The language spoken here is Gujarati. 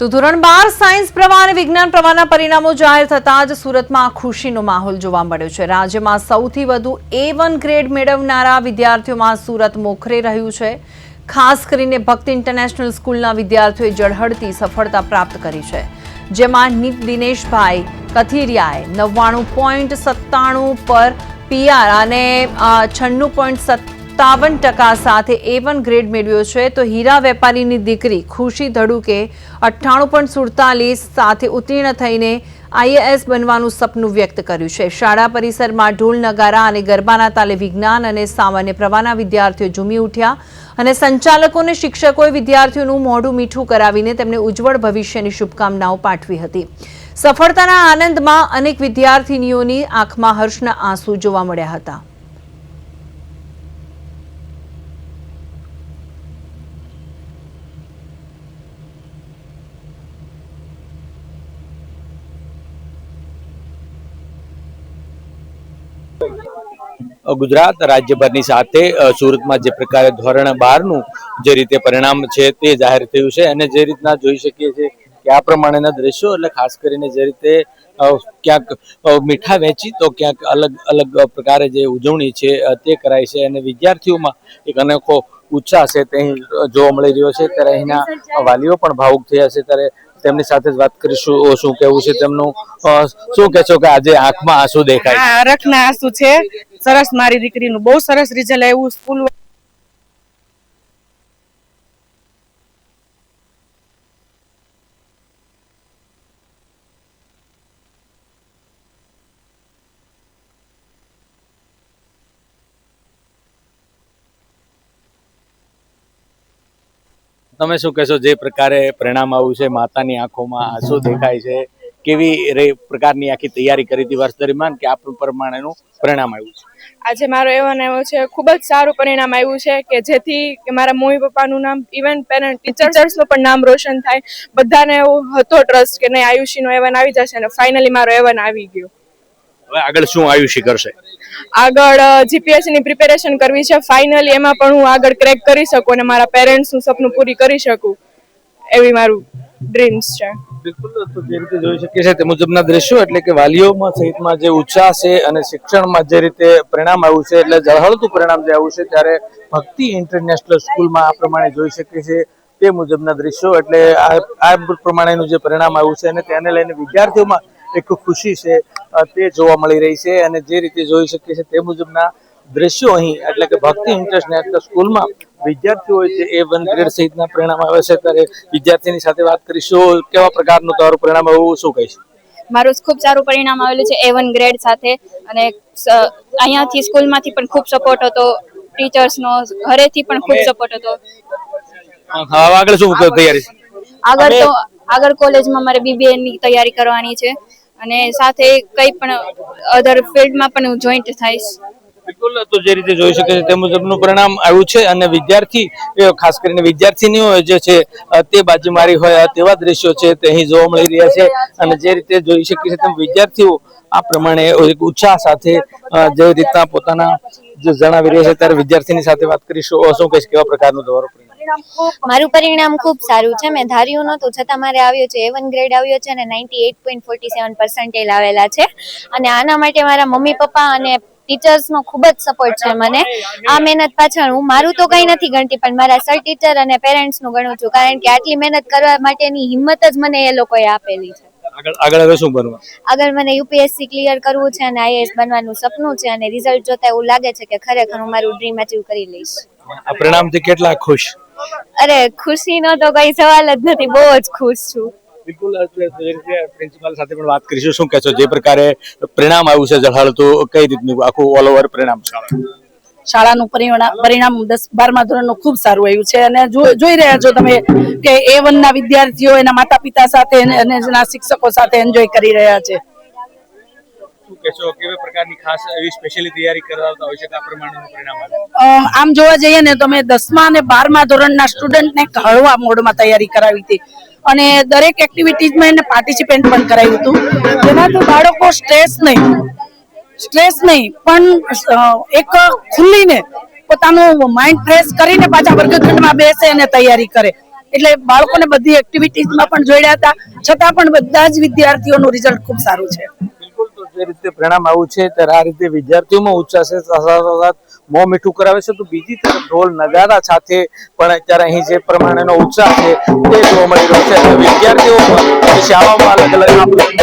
તો ધોરણ 12 સાયન્સ પ્રવાહ અને વિજ્ઞાન પ્રવાહના પરિણામો જાહેર થતાં જ સુરતમાં ખુશીનો માહોલ જોવા મળ્યો છે। રાજ્યમાં સૌથી વધુ A1 ગ્રેડ મેળવનારા વિદ્યાર્થીઓમાં સુરત મોખરે રહ્યું છે। ખાસ કરીને ભક્તિ ઇન્ટરનેશનલ સ્કૂલના વિદ્યાર્થીઓએ ઝળહળતી સફળતા પ્રાપ્ત કરી છે, જેમાં દિનેશભાઈ કથિરિયાએ 99.97 પર PR અને 96.57% સાથે A1 ગ્રેડ મેળવ્યો છે। તો હીરા વેપારીની દીકરી ખુશી ધડુકે 98.47 સાથે ઉત્તીર્ણ થઈને IAS બનવાનું સપનું વ્યક્ત કર્યું છે। શાળા પરિસરમાં ઢોલ નગારા અને ગરબાના તાલે વિજ્ઞાન અને સામાન્ય પ્રવાહના વિદ્યાર્થીઓ ઝૂમી ઉઠ્યા અને સંચાલકો અને શિક્ષકોએ વિદ્યાર્થીઓનું મોઢું મીઠું કરાવીને તેમને ઉજ્જવળ ભવિષ્યની શુભકામનાઓ પાઠવી હતી। સફળતાના આનંદમાં અનેક વિદ્યાર્થીનીઓની આંખમાં હર્ષના આંસુ જોવા મળ્યા હતા। गुजरात राज्यभरनी साथे सूरतमां जे प्रकारे धोरण 12 जे रीते परिणाम छे ते जाहिर थयुं छे अने जे रीतना जोई शकीए छीए के आ प्रमाणेना दृश्यो એટલે ખાસ કરીને જે રીતે ક્યાંક મીઠા વેચી તો ક્યાંક અલગ અલગ પ્રકારે જે ઉજવણી છે તે કરાય છે અને વિદ્યાર્થીઓમાં એક અનેકો ઉત્સાહ છે તે જોવા મળી રહ્યો છે। ત્યારે અહીંના વાલીઓ પણ ભાવુક થયા છે। ત્યારે તેમની સાથે જ વાત કરીશું શું કહેવું છે તેમનું। શું કહેશો કે આજે આંખમાં આંસુ દેખાય? હરખના આંસુ છે। સરસ, મારી દીકરીનું બહુ સરસ રિઝલ્ટ આવ્યું સ્કૂલ। તમે શું કહેશો જે પ્રકારે પરિણામ આવ્યું છે, માતાની આંખોમાં આંસુ દેખાય છે, કેવી પ્રકારની આખી તૈયારી કરી હતી વર્ષ દરમિયાન કે આ પ્રમાણેનું પરિણામ આવ્યું છે? આજે મારો એવન આવ્યો છે, ખૂબ જ સારું પરિણામ આવ્યું છે કે જેથી મારા મમ્મી પપ્પાનું નામ, ઇવન પેરેન્ટ ટીચર્સનું પણ નામ રોશન થાય। બધાને એવો હતો ટ્રસ્ટ કે નહીં આયુષીનો એવન આવી જશે અને ફાઇનલી મારો એવન આવી ગયો। હવે આગળ શું આયુષી કરશે? આગળ જીપીએસસી ની પ્રિપેરેશન કરવી છે। ફાઇનલી એમાં પણ હું આગળ ક્રેક કરી શકું અને મારા પેરેન્ટ્સનું સપનું પૂરી કરી શકું એવી મારું ડ્રીમ્સ છે। બિલકુલ, તો જે રીતે જોઈ શકીએ છીએ તે મુજબના દ્રશ્યો એટલે કે વાલીઓમાં સહિતમાં જે ઉત્સાહ છે અને શિક્ષણમાં જે રીતે પરિણામ આવ્યું છે એટલે ઝળહળતું પરિણામ જે આવ્યું છે ત્યારે ભક્તિ ઇન્ટરનેશનલ સ્કૂલમાં આ પ્રમાણે જોઈ શકીએ છીએ તે મુજબના દ્રશ્યો એટલે આ પ્રમાણેનું જે પરિણામ આવ્યું છે અને તેને લઈને વિદ્યાર્થીઓમાં એક ખુશી છે તે જોવા મળી રહી છે। અને જે રીતે જોઈ શકીએ છીએ તે મુજબના દ્રશ્યો અહીં એટલે કે ભક્તિ ઇન્ટરનેશનલ સ્કૂલમાં વિદ્યાર્થીઓએ જે A1 ગ્રેડ સહિતના પરિણામ આવે છે ત્યારે વિદ્યાર્થીની સાથે વાત કરીશું। કેવા પ્રકારનું તમારું પરિણામ આવ્યું શું કહીશ? મારું ખૂબ સારું પરિણામ આવેલું છે A1 ગ્રેડ સાથે અને અહીંયાથી સ્કૂલમાંથી પણ ખૂબ સપોર્ટ હતો, ટીચર્સનો, ઘરેથી પણ ખૂબ સપોર્ટ હતો। આગળ શું તૈયારી? આગળ કોલેજમાં મારે BBA ની તૈયારી કરવાની છે અને સાથે કંઈ પણ અધર ફિલ્ડમાં પણ હું જોઈન્ટ થઈશ। બિલકુલ, તો જે રીતે જોઈ શકે છે તે મુજબનું પરિણામ આવ્યું છે અને વિદ્યાર્થી ખાસ કરીને વિદ્યાર્થીનીઓ જે છે તે બાજીમારી હોય તેવા દ્રશ્યો છે તે અહીં જોવા મળી રહ્યા છે। અને જે રીતે જોઈ શકીએ છીએ તેમ વિદ્યાર્થીઓ આ પ્રમાણે એક ઉત્સાહ સાથે જે રીતના પોતાના જે જણાવી રહ્યા છે ત્યારે વિદ્યાર્થીની સાથે વાત કરીશું। શું કહીશ કેવા પ્રકારનું તમારું પરિણામ? મારું પરિણામ ખૂબ સારું છે। મેં ધાર્યું નહોતું છતાં મારે આવ્યું છે, A1 ગ્રેડ આવ્યો છે અને 98.47% આવેલા છે અને આના માટે મારા મમ્મી પપ્પા અને ટીચર્સનો ખૂબ જ સપોર્ટ છે મને। આ મહેનત પાછળ હું મારું તો કંઈ નથી ગણતી પણ મારા સર, ટીચર અને પેરેન્ટ્સનું ગણું છું, કારણ કે આટલી મહેનત કરવા માટેની હિંમત જ મને એ લોકોએ આપેલી છે। આગળ હવે શું બનવું? આગળ મને UPSC ક્લિયર કરવું છે અને IAS બનવાનું સપનું છે અને રિઝલ્ટ જોતા એવું લાગે છે કે ખરેખર હું મારું ડ્રીમ અચીવ કરી લઈશ। આ પરિણામથી કેટલા ખુશ? અરે ખુશીનો તો કઈ સવાલ જ નથી, બહુ જ ખુશ છું। બિલકુલ, પ્રિન્સિપાલ સાથે પણ વાત કરીશું। શું કહેશો જે પ્રકારે પરિણામ આવ્યું છે ઝળહળતું, કઈ રીતનું આખું ઓલ ઓવર પરિણામ છે? શાળાનું પરિણામ 10-12મા ધોરણનું ખૂબ સારું આવ્યું છે અને જોઈ રહ્યા છો તમે કે A1 ના વિદ્યાર્થીઓ એના માતા પિતા સાથે અને એના શિક્ષકો સાથે એન્જોય કરી રહ્યા છે। શું કહેશો કેવા પ્રકારની ખાસ એવી સ્પેશિયલી તૈયારી કરાવતા હોય છે કે આ પ્રમાણેનું પરિણામ આવે? આમ જોવા જઈએ ને તો મેં 10મા અને 12મા ધોરણના સ્ટુડન્ટને હળવા મોડમાં તૈયારી કરાવી હતી અને દરેક એક્ટિવિટીઝમાં એને પાર્ટિસિપેટ પણ કરાવ્યું હતું, જેનાથી બાળકો સ્ટ્રેસ નહીં પણ એક ખુલ્લીને પોતાનું માઇન્ડ ફ્રેશ કરીને પાછા વર્ગખંડમાં બેસે અને તૈયારી કરે। એટલે બાળકોને બધી એક્ટિવિટીઝમાં પણ જોડ્યા હતા, છતાં પણ બધા જ વિદ્યાર્થીઓનું રિઝલ્ટ ખૂબ સારું છે. બિલકુલ, તો જે રીતે પરિણામ આવ્યું છે ત્યારે આ રીતે વિદ્યાર્થીઓમાં ઉત્સાહ છે, સાથોસાથ મોં મીઠું કરાવે છે. તો બીજી તરફ ઢોલ નગારા સાથે પણ અત્યારે અહીં જે પ્રમાણેનો ઉત્સાહ છે તે જોવા મળી રહ્યો છે. વિદ્યાર્થીઓ શાળાઓમાં અલગ અલગ